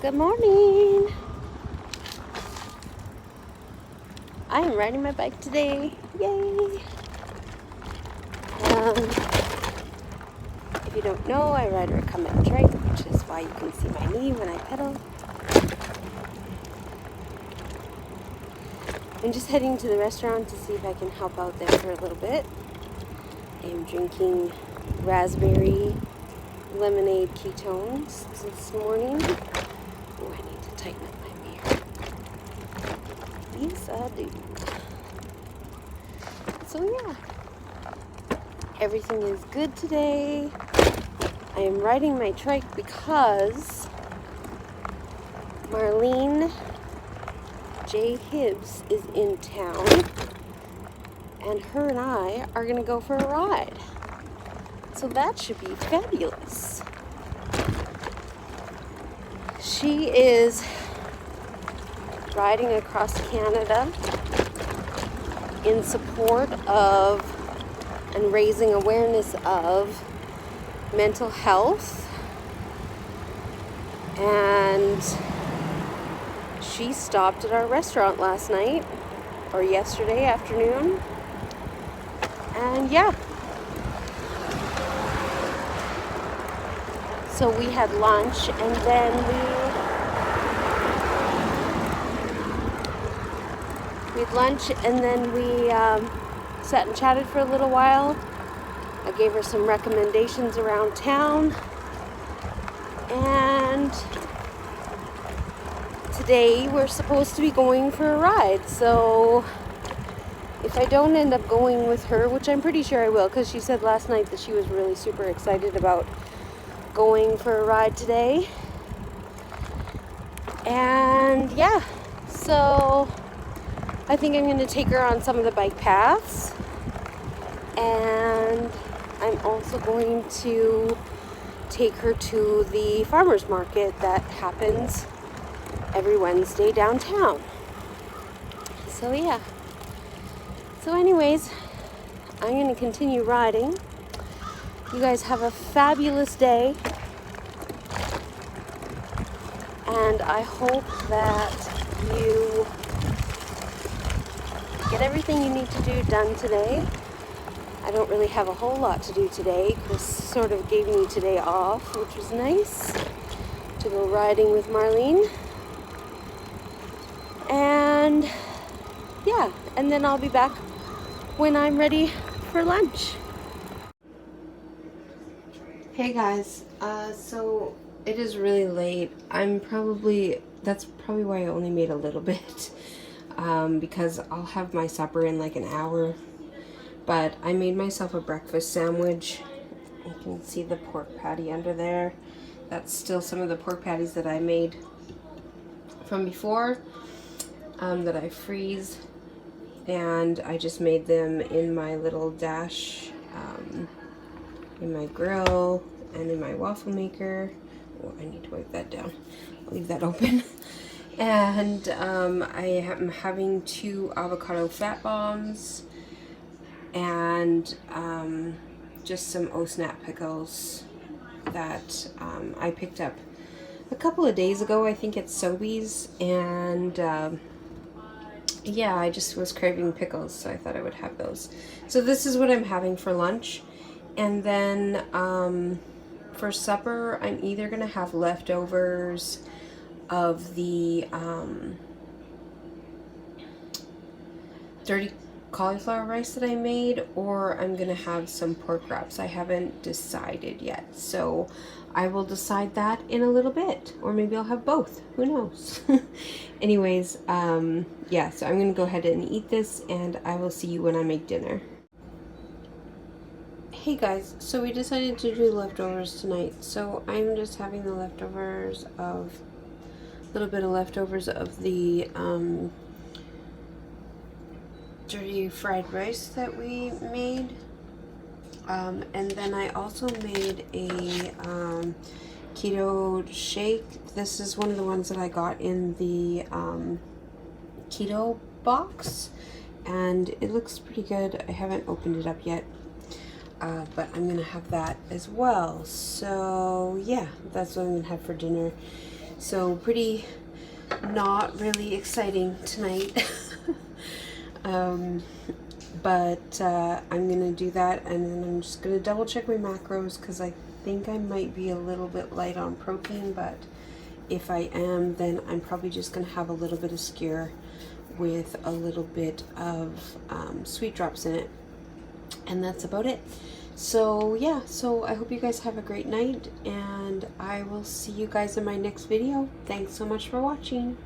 Good morning. I am riding my bike today. Yay! If you don't know, I ride a recumbent trike, which is why you can see my knee when I pedal. I'm just heading to the restaurant to see if I can help out there for a little bit. I am drinking raspberry lemonade ketones this morning. Oh, I need to tighten up my mirror. Yes, I do. So yeah, everything is good today. I am riding my trike because Marlene J. Hibbs is in town, and her and I are going to go for a ride. So that should be fabulous. She is riding across Canada in support of and raising awareness of mental health, and she stopped at our restaurant last night or yesterday afternoon, and yeah, so we had lunch, and then we sat and chatted for a little while. I gave her some recommendations around town, and today we're supposed to be going for a ride. So if I don't end up going with her, which I'm pretty sure I will, because she said last night that she was really super excited about going for a ride today. And yeah, so I think I'm going to take her on some of the bike paths, and I'm also going to take her to the farmers market that happens every Wednesday downtown. So yeah. So anyways, I'm going to continue riding. You guys have a fabulous day, and I hope that you get everything you need to do done today. I don't really have a whole lot to do today. Chris sort of gave me today off, which was nice, to go riding with Marlene. And yeah, and then I'll be back when I'm ready for lunch. Hey guys, so it is really late. That's probably why I only made a little bit, because I'll have my supper in like an hour. But I made myself a breakfast sandwich. You can see the pork patty under there. That's still some of the pork patties that I made from before, that I freeze. And I just made them in my little dash, in my grill and in my waffle maker. Oh, I need to wipe that down. I'll leave that open. And I am having 2 avocado fat bombs and just some O-Snap pickles that I picked up a couple of days ago. I think it's Sobeys, and yeah, I just was craving pickles, so I thought I would have those. So this is what I'm having for lunch. And then for supper, I'm either going to have leftovers of the dirty cauliflower rice that I made, or I'm going to have some pork wraps. I haven't decided yet, so I will decide that in a little bit. Or maybe I'll have both. Who knows? Anyways, yeah, so I'm going to go ahead and eat this, and I will see you when I make dinner. Hey guys, so we decided to do leftovers tonight. So I'm just having the leftovers of, a little bit of leftovers of the dirty fried rice that we made. And then I also made a keto shake. This is one of the ones that I got in the keto box, and it looks pretty good. I haven't opened it up yet. But I'm gonna have that as well. So yeah, that's what I'm gonna have for dinner So pretty not really exciting tonight. But I'm gonna do that, and then I'm just gonna double check my macros because I think I might be a little bit light on protein, but if I am, then I'm probably just gonna have a little bit of skyr with a little bit of sweet drops in it, and that's about it. So yeah, so I hope you guys have a great night, and I will see you guys in my next video. Thanks so much for watching.